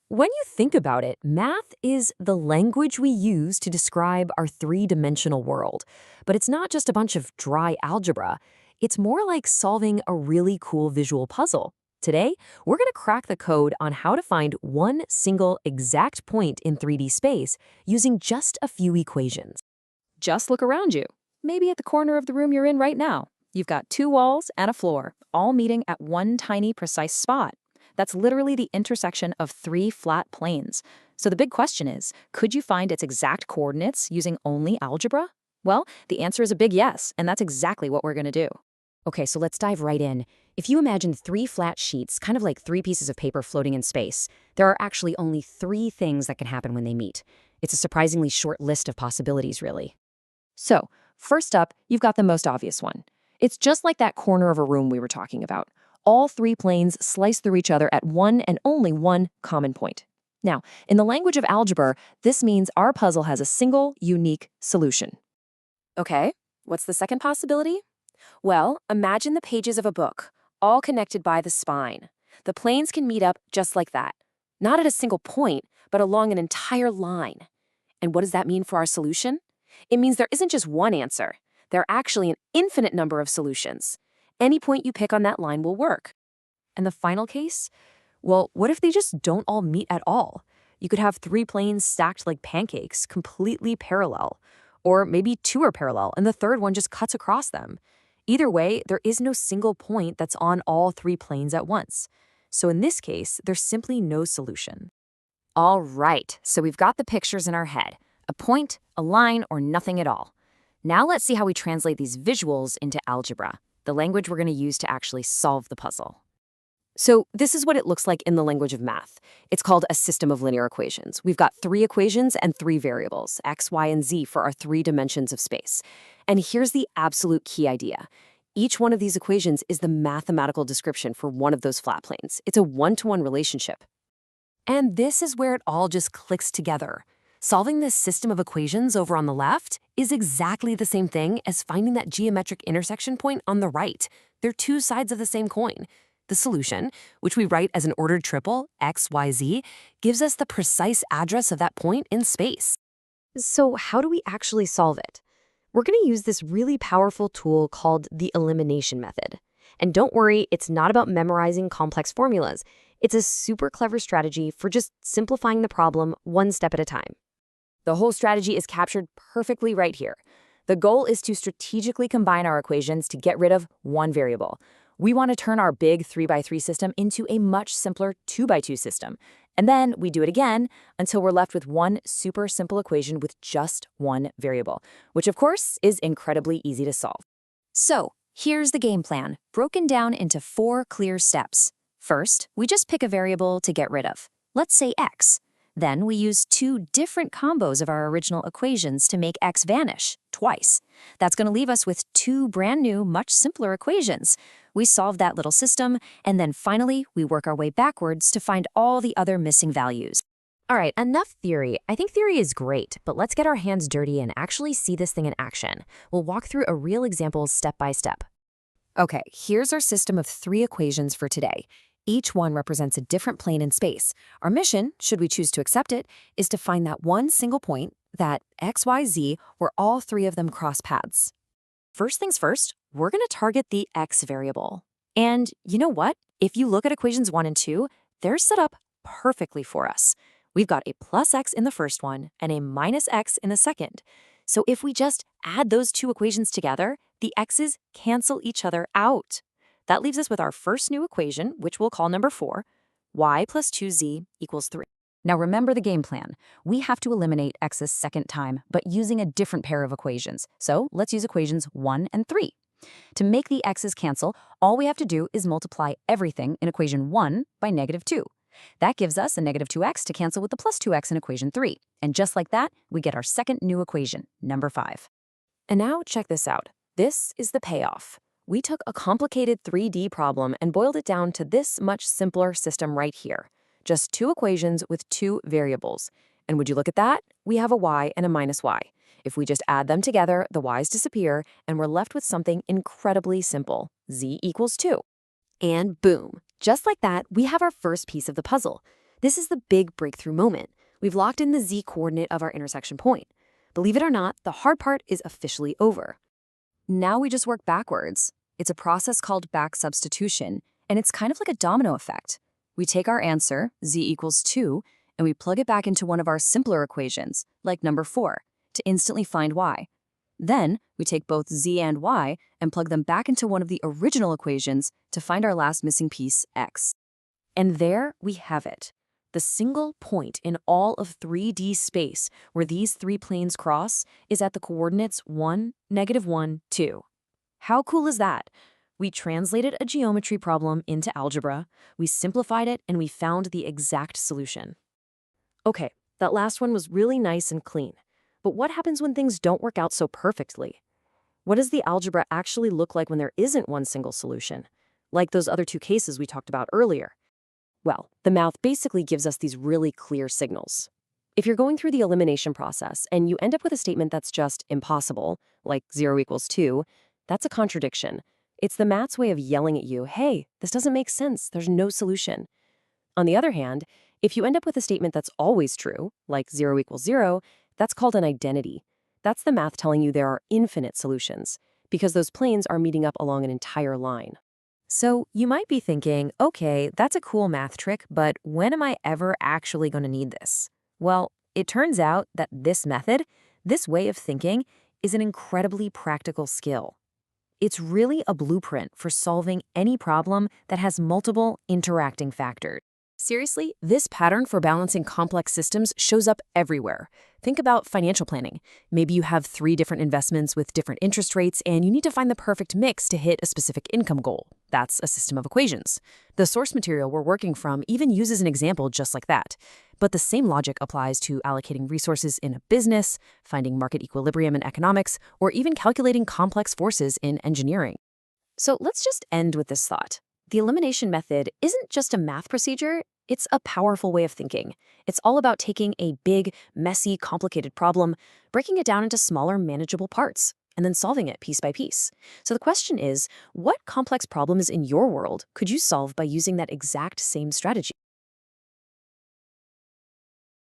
When you think about it, math is the language we use to describe our three-dimensional world. But it's not just a bunch of dry algebra. It's more like solving a really cool visual puzzle. Today, we're going to crack the code on how to find one single exact point in 3D space using just a few equations. Just look around you. Maybe at the corner of the room you're in right now. You've got two walls and a floor, all meeting at one tiny, precise spot. That's literally the intersection of three flat planes. So the big question is, could you find its exact coordinates using only algebra? Well, the answer is a big yes, and that's exactly what we're going to do. Okay, so let's dive right in. If you imagine three flat sheets, kind of like three pieces of paper floating in space, there are actually only three things that can happen when they meet. It's a surprisingly short list of possibilities, really. So, first up, you've got the most obvious one. It's just like that corner of a room we were talking about. All three planes slice through each other at one and only one common point. Now, in the language of algebra, this means our puzzle has a single, unique solution. Okay, what's the second possibility? Well, imagine the pages of a book, all connected by the spine. The planes can meet up just like that. Not at a single point, but along an entire line. And what does that mean for our solution? It means there isn't just one answer. There are actually an infinite number of solutions. Any point you pick on that line will work. And the final case? Well, what if they just don't all meet at all? You could have three planes stacked like pancakes, completely parallel. Or maybe two are parallel and the third one just cuts across them. Either way, there is no single point that's on all three planes at once. So in this case, there's simply no solution. All right, so we've got the pictures in our head. A point, a line, or nothing at all. Now let's see how we translate these visuals into algebra, the language we're going to use to actually solve the puzzle. So this is what it looks like in the language of math. It's called a system of linear equations. We've got three equations and three variables, x, y, and z, for our three dimensions of space. And here's the absolute key idea. Each one of these equations is the mathematical description for one of those flat planes. It's a one-to-one relationship. And this is where it all just clicks together. Solving this system of equations over on the left is exactly the same thing as finding that geometric intersection point on the right. They're two sides of the same coin. The solution, which we write as an ordered triple, x, y, z, gives us the precise address of that point in space. So how do we actually solve it? We're going to use this really powerful tool called the elimination method. And don't worry, it's not about memorizing complex formulas. It's a super clever strategy for just simplifying the problem one step at a time. The whole strategy is captured perfectly right here. The goal is to strategically combine our equations to get rid of one variable. We want to turn our big 3x3 system into a much simpler 2x2 system. And then we do it again until we're left with one super simple equation with just one variable, which of course is incredibly easy to solve. So here's the game plan, broken down into 4 clear steps. First, we just pick a variable to get rid of. Let's say x. Then we use 2 different combos of our original equations to make x vanish twice. That's going to leave us with 2 brand new, much simpler equations. We solve that little system, and then finally, we work our way backwards to find all the other missing values. All right, enough theory. I think theory is great, but let's get our hands dirty and actually see this thing in action. We'll walk through a real example step by step. Okay, here's our system of 3 equations for today. Each one represents a different plane in space. Our mission, should we choose to accept it, is to find that one single point, that x, y, z, where all 3 of them cross paths. First things first, we're going to target the x variable. And you know what? If you look at equations 1 and 2, they're set up perfectly for us. We've got a plus x in the first one and a minus x in the second. So if we just add those 2 equations together, the x's cancel each other out. That leaves us with our first new equation, which we'll call number 4, y plus 2z equals 3. Now remember the game plan. We have to eliminate x's second time, but using a different pair of equations. So let's use equations 1 and 3. To make the x's cancel, all we have to do is multiply everything in equation 1 by negative 2. That gives us a negative 2x to cancel with the plus 2x in equation 3. And just like that, we get our second new equation, number 5. And now check this out. This is the payoff. We took a complicated 3D problem and boiled it down to this much simpler system right here. Just 2 equations with 2 variables. And would you look at that? We have a y and a minus y. If we just add them together, the y's disappear, and we're left with something incredibly simple. Z equals 2. And boom! Just like that, we have our first piece of the puzzle. This is the big breakthrough moment. We've locked in the z-coordinate of our intersection point. Believe it or not, the hard part is officially over. Now we just work backwards. It's a process called back substitution, and it's kind of like a domino effect. We take our answer, z equals 2, and we plug it back into one of our simpler equations, like number 4, to instantly find y. Then, we take both z and y and plug them back into one of the original equations to find our last missing piece, x. And there we have it. The single point in all of 3D space where these three planes cross is at the coordinates 1, -1, 2. How cool is that? We translated a geometry problem into algebra, we simplified it, and we found the exact solution. Okay, that last one was really nice and clean. But what happens when things don't work out so perfectly? What does the algebra actually look like when there isn't one single solution? Like those other two cases we talked about earlier. Well, the math basically gives us these really clear signals. If you're going through the elimination process and you end up with a statement that's just impossible, like 0 equals 2, that's a contradiction. It's the math's way of yelling at you, hey, this doesn't make sense, there's no solution. On the other hand, if you end up with a statement that's always true, like 0 equals 0, that's called an identity. That's the math telling you there are infinite solutions, because those planes are meeting up along an entire line. So you might be thinking, okay, that's a cool math trick, but when am I ever actually going to need this? Well, it turns out that this method, this way of thinking, is an incredibly practical skill. It's really a blueprint for solving any problem that has multiple interacting factors. Seriously, this pattern for balancing complex systems shows up everywhere. Think about financial planning. Maybe you have 3 different investments with different interest rates, and you need to find the perfect mix to hit a specific income goal. That's a system of equations. The source material we're working from even uses an example just like that. But the same logic applies to allocating resources in a business, finding market equilibrium in economics, or even calculating complex forces in engineering. So let's just end with this thought. The elimination method isn't just a math procedure, it's a powerful way of thinking. It's all about taking a big, messy, complicated problem, breaking it down into smaller, manageable parts, and then solving it piece by piece. So the question is, what complex problems in your world could you solve by using that exact same strategy?